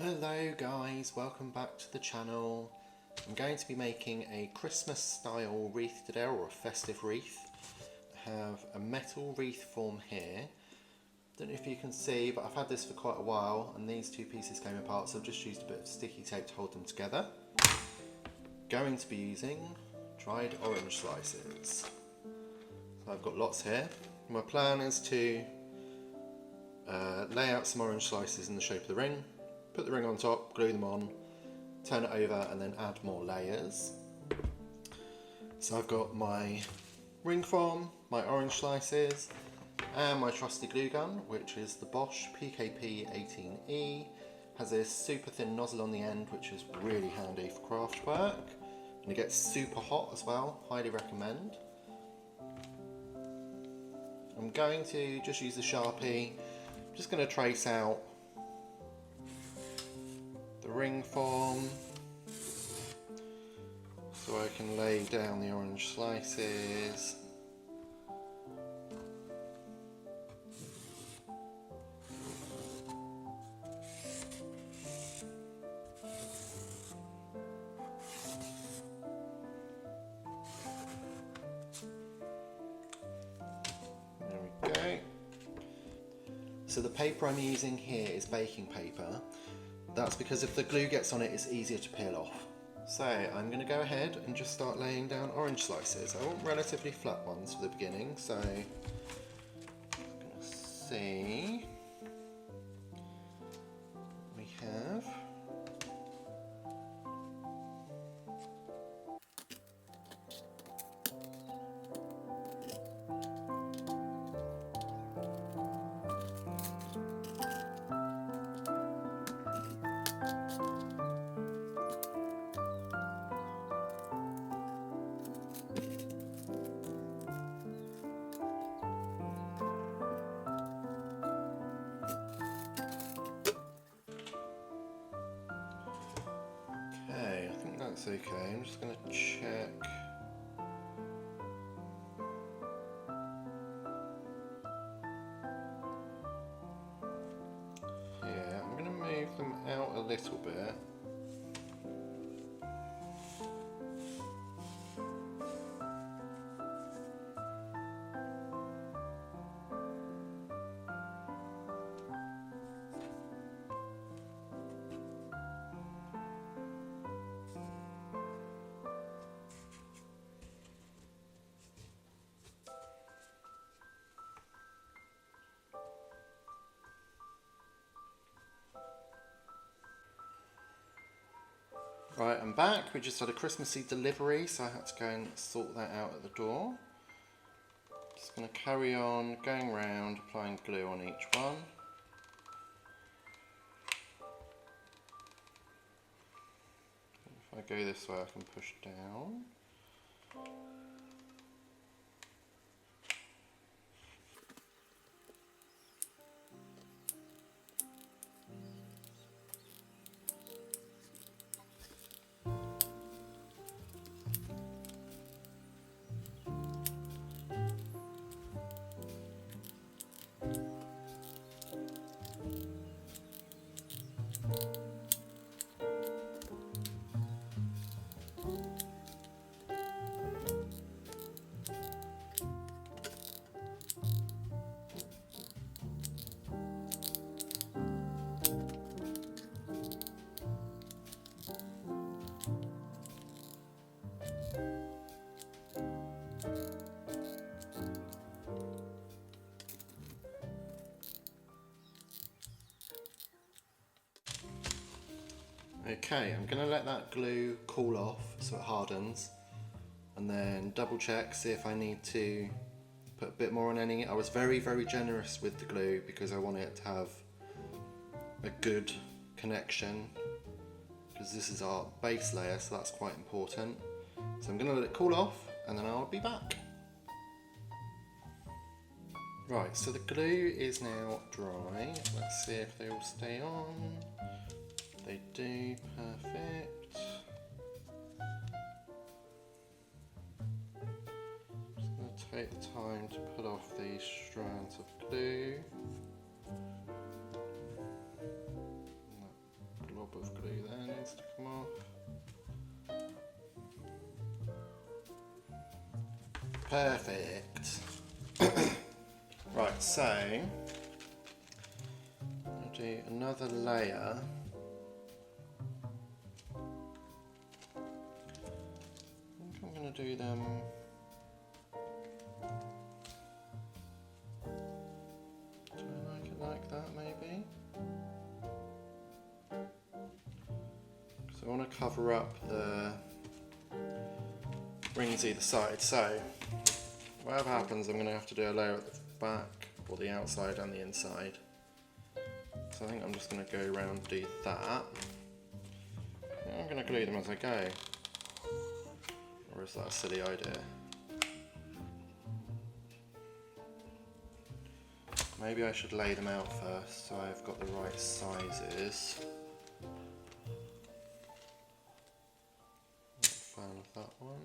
Hello guys, welcome back to the channel. I'm going to be making a Christmas style wreath today, or a festive wreath. I have a metal wreath form here. Don't know if you can see, but I've had this for quite a while and these two pieces came apart, so I've just used a bit of sticky tape to hold them together. Going to be using dried orange slices. So I've got lots here. My plan is to lay out some orange slices in the shape of the ring, put the ring on top, glue them on, turn it over and then add more layers. So I've got my ring foam, my orange slices and my trusty glue gun, which is the Bosch PKP 18E. Has this super thin nozzle on the end, which is really handy for craft work, and it gets super hot as well, highly recommend. I'm going to just use the Sharpie, I'm just going to trace out the ring form so I can lay down the orange slices. There we go. So the paper I'm using here is baking paper. That's because if the glue gets on it, it's easier to peel off. So I'm going to go ahead and just start laying down orange slices. I want relatively flat ones for the beginning, so I'm going to see we have that's okay. I'm just going to check. Yeah, I'm going to move them out a little bit. Right, I'm back. We just had a Christmassy delivery, so I had to go and sort that out at the door. Just going to carry on going round, applying glue on each one. If I go this way, I can push down. Okay, I'm going to let that glue cool off so it hardens, and then double check, see if I need to put a bit more on any. I was very generous with the glue because I want it to have a good connection, because this is our base layer, so that's quite important. So I'm going to let it cool off and then I'll be back. Right, so the glue is now dry. Let's see if they all stay on. They do, perfect. Just going to take the time to pull off these strands of glue. That Perfect. Right, so I'll do another layer. I think I'm going to do them like that maybe. So I want to cover up the rings either side. So whatever happens, I'm going to have to do a layer at the back or the outside and the inside. So I think I'm just going to go around and do that. I'm going to glue them as I go. Or is that a silly idea? Maybe I should lay them out first so I've got the right sizes. Not a fan of that one.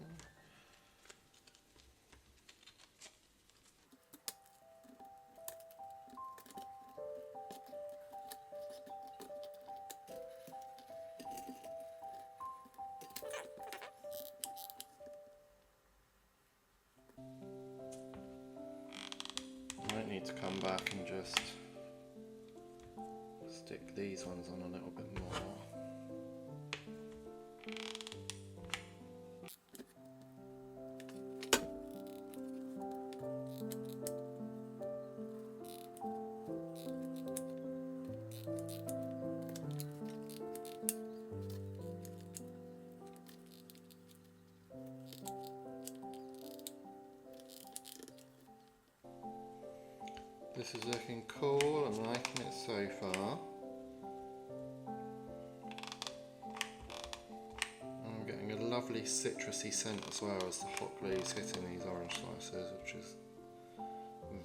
I might need to come back and just stick these ones on a little bit more. This is looking cool, I'm liking it so far. I'm getting a lovely citrusy scent as well as the hot glue's hitting these orange slices, which is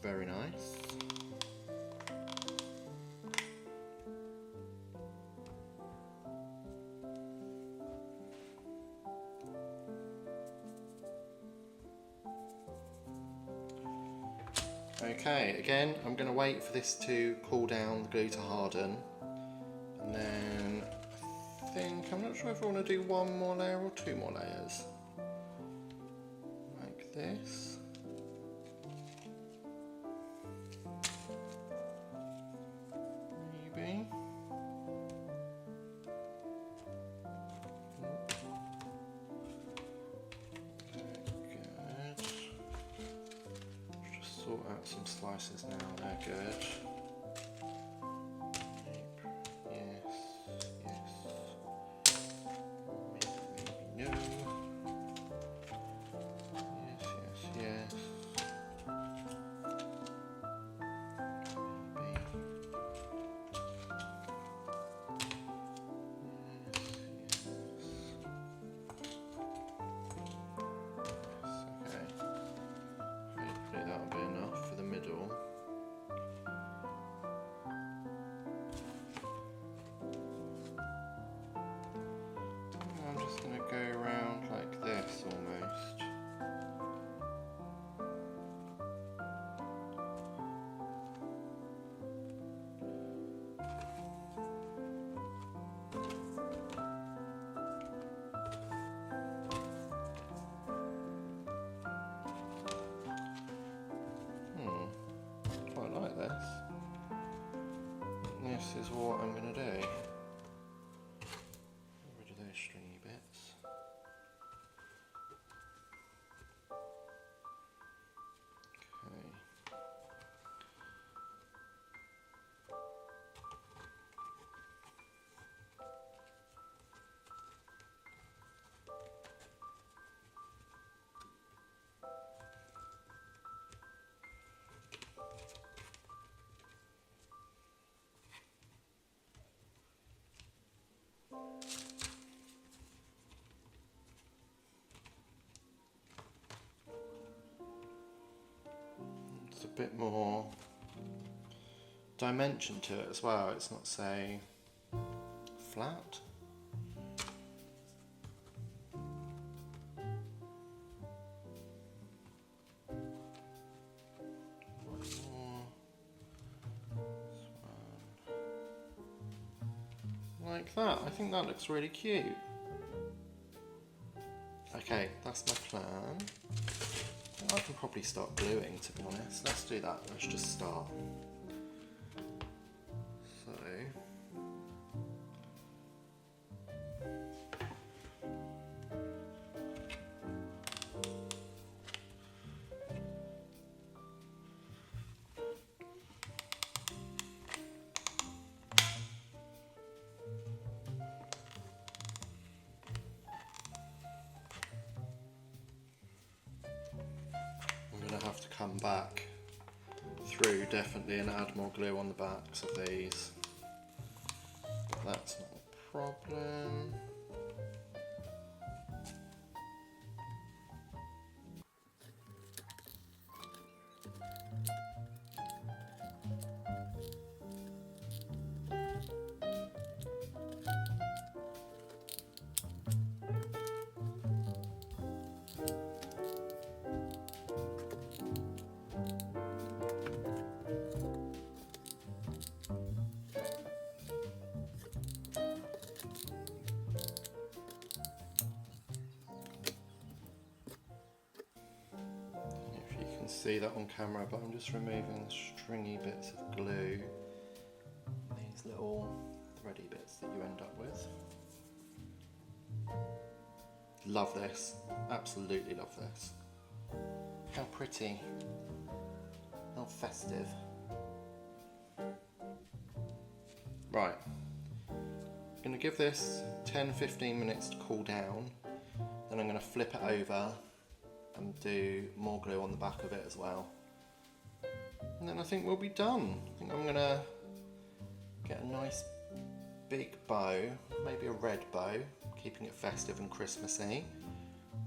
very nice. Okay, again, I'm going to wait for this to cool down, the glue to harden, and then I think, I'm not sure if I want to do one more layer or two more layers, like this. Maybe. Sort out some slices now, they're good. Yes, yes. Maybe no. Yes, yes, yes. Maybe. This is what I'm going to do. Get rid of those stringy bits. Okay. A bit more dimension to it as well, it's not so flat. Like that, I think that looks really cute. Okay, that's my plan. I can probably start gluing, to be honest. Let's do that. Let's just start. So I'm going to have to come back through definitely and add more glue on the backs of these. But that's not a problem. See that on camera, but I'm just removing the stringy bits of glue, these little thready bits that you end up with. Love this, absolutely love this. How pretty, how festive. Right, I'm going to give this 10-15 minutes to cool down, then I'm going to flip it over and do more glue on the back of it as well. And then I think we'll be done. I think I'm going to get a nice big bow, maybe a red bow, keeping it festive and Christmassy,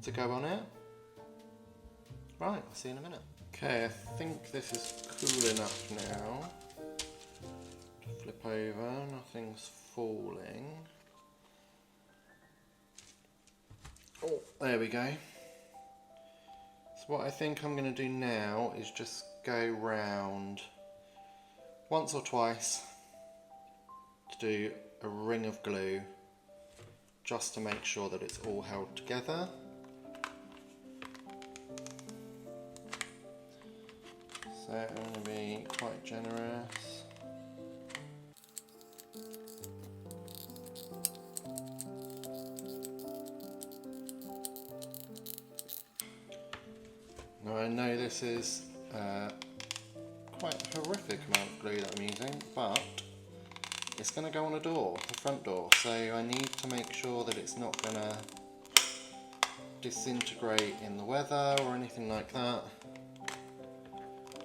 to go on it. Right, I'll see you in a minute. Okay, I think this is cool enough now. Flip over, nothing's falling. Oh, there we go. What I think I'm going to do now is just go round once or twice to do a ring of glue just to make sure that it's all held together. So I'm going to be quite generous. Now I know this is quite a horrific amount of glue that I'm using, but it's going to go on a door, the front door, so I need to make sure that it's not going to disintegrate in the weather or anything like that.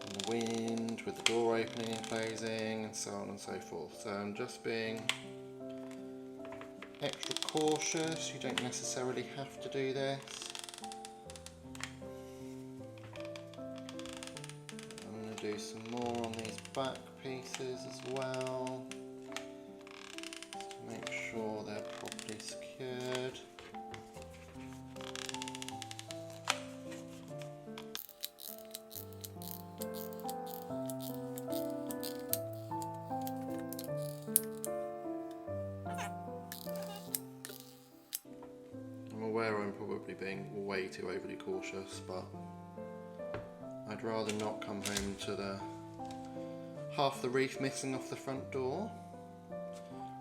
In the wind, with the door opening and closing, and so on and so forth. So I'm just being extra cautious. You don't necessarily have to do this. Do some more on these back pieces as well, just to make sure they're properly secured. I'm aware I'm probably being way too overly cautious, but I'd rather not come home to the half the wreath missing off the front door.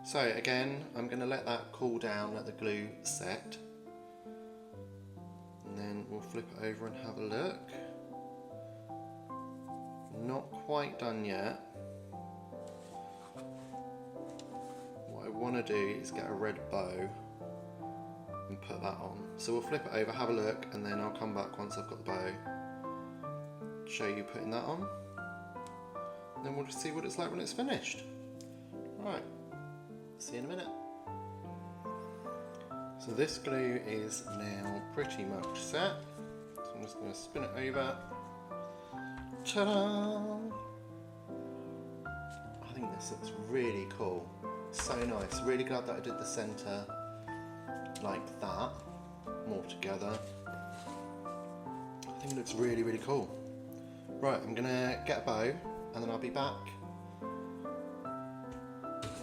So again, I'm going to let that cool down, let the glue set, and then we'll flip it over and have a look. Not quite done yet. What I want to do is get a red bow and put that on. So we'll flip it over, have a look, and then I'll come back once I've got the bow, show you putting that on, and then we'll just see what it's like when it's finished. Right, see you in a minute. So this glue is now pretty much set, so I'm just going to spin it over. Ta-da! I think this looks really cool, so nice. Really glad that I did the centre like that, more together. I think it looks really, really cool. Right, I'm gonna get a bow and then I'll be back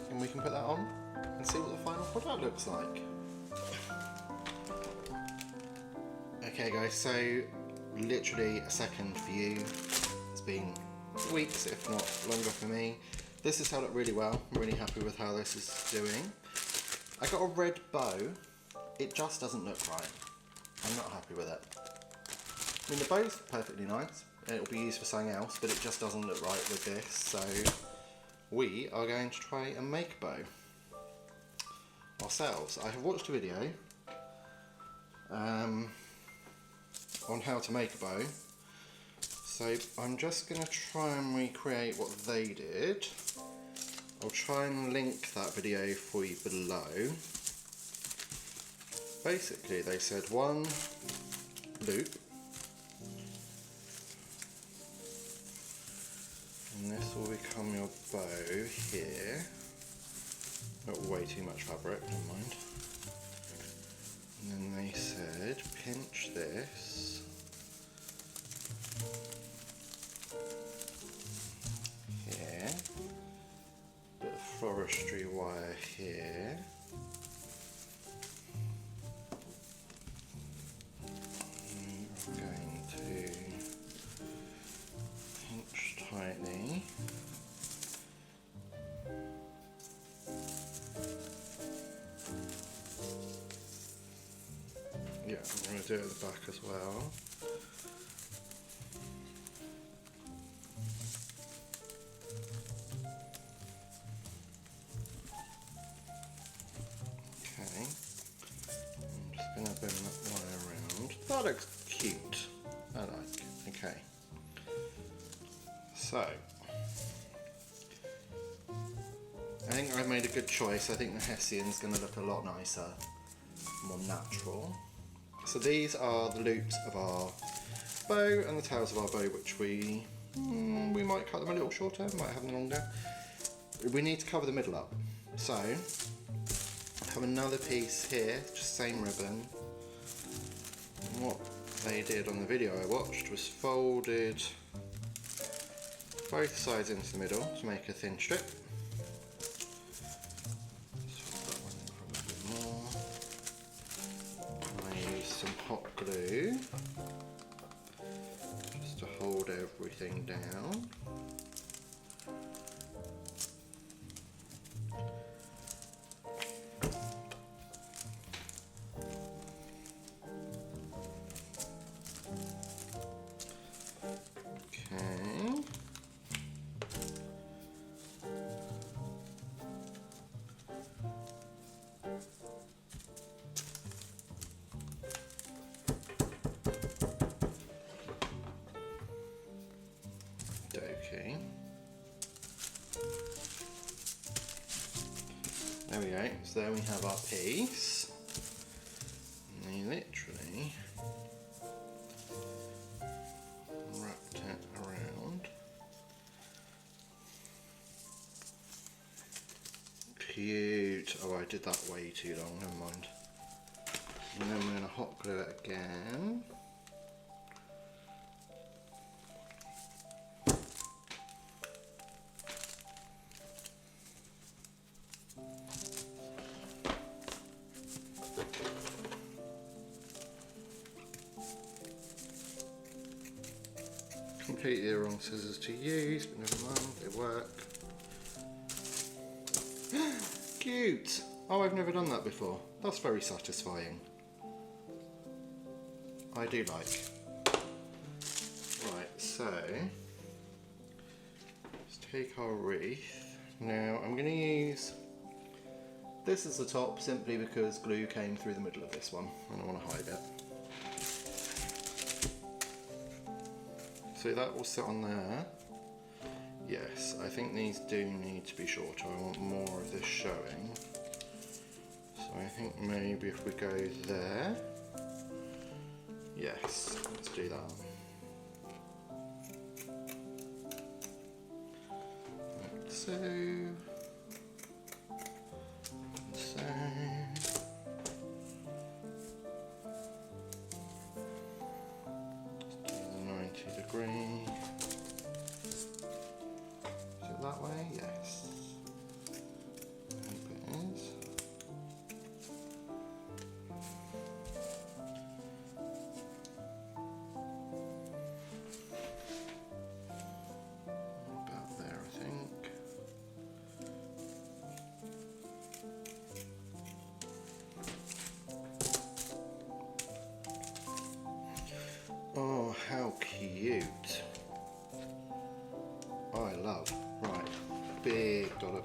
and we can put that on and see what the final product looks like. Okay guys, so literally a second for you. It's been weeks, if not longer for me. This has held up really well. I'm really happy with how this is doing. I got a red bow. It just doesn't look right. I'm not happy with it. I mean, the bow's perfectly nice. It'll be used for something else, but it just doesn't look right with this. So we are going to try and make a bow ourselves. I have watched a video on how to make a bow. So I'm just going to try and recreate what they did. I'll try and link that video for you below. Basically they said one loop, and this will become your bow here. Got way too much fabric, never mind. And then they said pinch this here, bit of forestry wire here, I'm going to pinch tightly. Yeah, I'm going to do it at the back as well. Okay, I'm just going to bend that wire around. That looks cute. I like it. Okay. So, I think I've made a good choice. I think the Hessian's going to look a lot nicer, more natural. So these are the loops of our bow and the tails of our bow, which we might cut them a little shorter, might have them longer. We need to cover the middle up. So I have another piece here, just same ribbon. And what they did on the video I watched was folded both sides into the middle to make a thin strip. Hot glue just to hold everything down. Okay. Okay. There we go. So there we have our piece. And they literally wrapped it around. Cute. Oh, I did that way too long. Never mind. And then we're going to hot glue it again. Completely the wrong scissors to use, but never mind, they work. Cute! Oh, I've never done that before. That's very satisfying. I do like. Right, so let's take our wreath. Now I'm going to use this as the top simply because glue came through the middle of this one and I want to hide it. So that will sit on there. Yes, I think these do need to be shorter. I want more of this showing. So I think maybe if we go there. Yes, let's do that. Like so. So. Degree. Is it that way? Yes. I hope it is.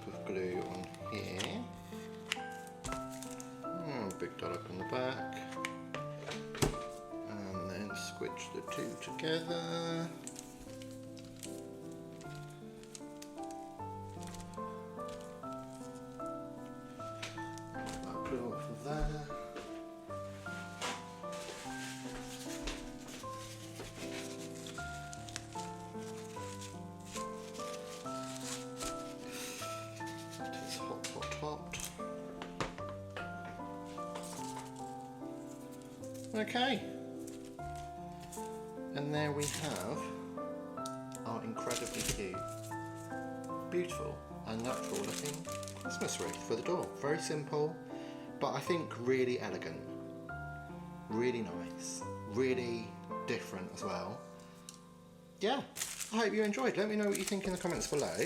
of glue on here. Big dollop on the back. And then squidge the two together. That glue off of there. Okay, and there we have our incredibly cute, beautiful and natural looking Christmas wreath for the door. Very simple, but I think really elegant, really nice, really different as well. Yeah, I hope you enjoyed. Let me know what you think in the comments below.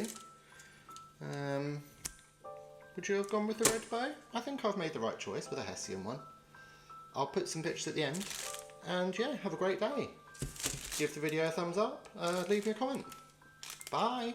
Would you have gone with the red bow? I think I've made the right choice with a Hessian one. I'll put some pictures at the end, and yeah, have a great day. Give the video a thumbs up, leave me a comment. Bye!